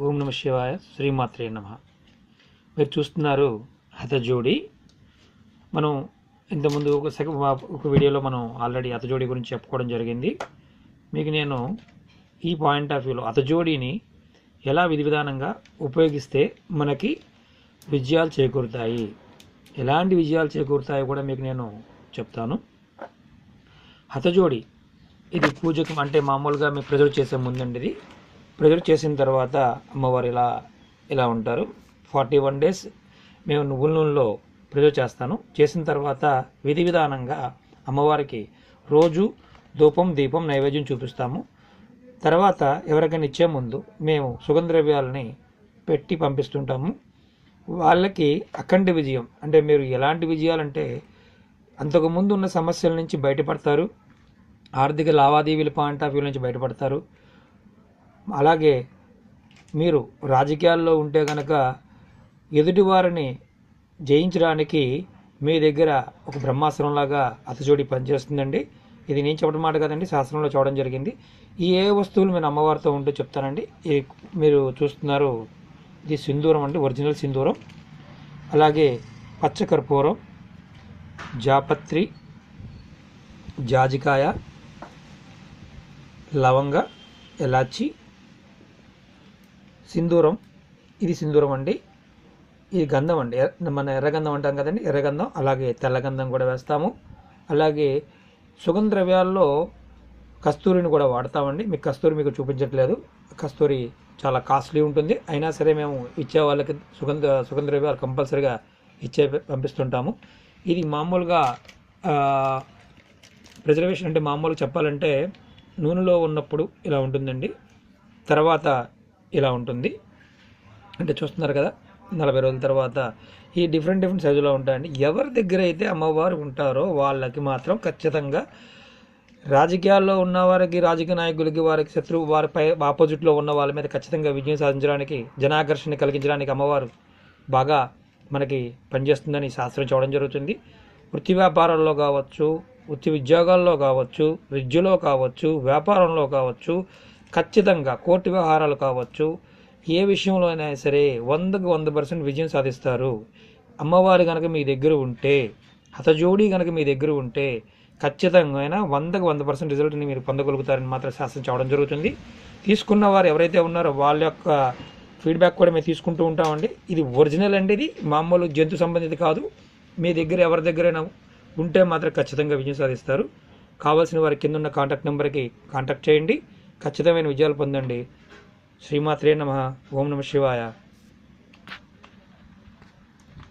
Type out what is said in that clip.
ఓం నమ శివాయ. శ్రీమాత్రే నమ. మీరు చూస్తున్నారు హతజోడి. మనం ఇంతకుముందు ఒక వీడియోలో మనం ఆల్రెడీ హతజోడి గురించి చెప్పుకోవడం జరిగింది. మీకు నేను ఈ పాయింట్ ఆఫ్ వ్యూలో హతజోడిని ఎలా విధి విధానంగా ఉపయోగిస్తే మనకి విజయాలు చేకూరుతాయి, ఎలాంటి విజయాలు చేకూరుతాయో కూడా మీకు నేను చెప్తాను. హతజోడి ఇది పూజకు అంటే మామూలుగా మీకు ప్రెజర్ చేసే ముందండి. ఇది ప్రెజర్ చేసిన తర్వాత అమ్మవారు ఇలా ఉంటారు. 41 days మేము నువ్వుల నూనెలో ప్రెజర్ చేస్తాను. చేసిన తర్వాత విధి విధానంగా అమ్మవారికి రోజు ధూపం దీపం నైవేద్యం చూపిస్తాము. తర్వాత ఎవరికైనా ఇచ్చే ముందు మేము సుగంధ ద్రవ్యాలని పెట్టి పంపిస్తుంటాము. వాళ్ళకి అఖండ విజయం అంటే మీరు ఎలాంటి విజయాలంటే అంతకుముందు ఉన్న సమస్యల నుంచి బయటపడతారు, ఆర్థిక లావాదేవీల పాయింట్ ఆఫ్ వ్యూ నుంచి బయటపడతారు. అలాగే మీరు రాజకీయాల్లో ఉంటే కనుక ఎదుటివారిని జయించడానికి మీ దగ్గర ఒక బ్రహ్మాస్త్రంలాగా హతజోడి పనిచేస్తుందండి. ఇది నేను చెప్పడం మాట కదండి, శాస్త్రంలో చూడడం జరిగింది. ఈ ఏ వస్తువులు నేను అమ్మవారితో ఉంటే చెప్తానండి. మీరు చూస్తున్నారు, ఇది సింధూరం అండి, ఒరిజినల్ సింధూరం. అలాగే పచ్చకర్పూరం, జాపత్రి, జాజికాయ, లవంగ, ఎలాచి, సింధూరం. ఇది సింధూరం అండి. ఇది గంధం అండి, మన ఎర్రగంధం అంటాం కదండి, ఎర్రగంధం. అలాగే తెల్లగంధం కూడా వేస్తాము. అలాగే సుగంధ ద్రవ్యాల్లో కస్తూరిని కూడా వాడతామండి. మీకు కస్తూరి మీకు చూపించట్లేదు, కస్తూరి చాలా కాస్ట్లీ ఉంటుంది. అయినా సరే మేము ఇచ్చే వాళ్ళకి సుగంధ ద్రవ్యాలు కంపల్సరీగా పంపిస్తుంటాము. ఇది మామూలుగా ప్రిజర్వేషన్ అంటే మామూలుగా చెప్పాలంటే నూనెలో ఉన్నప్పుడు ఇలా ఉంటుందండి, తర్వాత ఇలా ఉంటుంది. అంటే చూస్తున్నారు కదా, 40 రోజుల తర్వాత ఈ డిఫరెంట్ సైజులో ఉంటాయండి. ఎవరి దగ్గర అయితే అమ్మవారు ఉంటారో వాళ్ళకి మాత్రం ఖచ్చితంగా రాజకీయాల్లో ఉన్న వారికి, రాజకీయ నాయకులకి, వారికి శత్రువు, వారిపై ఆపోజిట్లో ఉన్న వాళ్ళ మీద ఖచ్చితంగా విజయం సాధించడానికి, జనాకర్షణ కలిగించడానికి అమ్మవారు బాగా మనకి పనిచేస్తుందని శాస్త్రం చూడడం జరుగుతుంది. వృత్తి వ్యాపారాల్లో కావచ్చు, వృత్తి ఉద్యోగాల్లో కావచ్చు, విద్యలో కావచ్చు, వ్యాపారంలో కావచ్చు, ఖచ్చితంగా కోర్టు వ్యవహారాలు కావచ్చు, ఏ విషయంలో అయినా సరే 100కు 100% విజయం సాధిస్తారు. అమ్మవారు కనుక మీ దగ్గర ఉంటే, హతజోడి కనుక మీ దగ్గర ఉంటే ఖచ్చితంగా 100కు 100% రిజల్ట్ని మీరు పొందగలుగుతారని మాత్రం శాస్త్రం చెప్పడం జరుగుతుంది. తీసుకున్న వారు ఎవరైతే ఉన్నారో వాళ్ళ యొక్క ఫీడ్బ్యాక్ కూడా మేము తీసుకుంటూ ఉంటామండి. ఇది ఒరిజినల్ అండి, ఇది మామూలు జంతు సంబంధిత కాదు. మీ దగ్గర ఎవరి దగ్గరైనా ఉంటే మాత్రం ఖచ్చితంగా విజయం సాధిస్తారు. కావాల్సిన వారి కింద ఉన్న కాంటాక్ట్ నెంబర్కి కాంటాక్ట్ చేయండి, ఖచ్చితమైన విజయాలు పొందండి. శ్రీమాత్రే నమః. ఓం నమ శివాయ.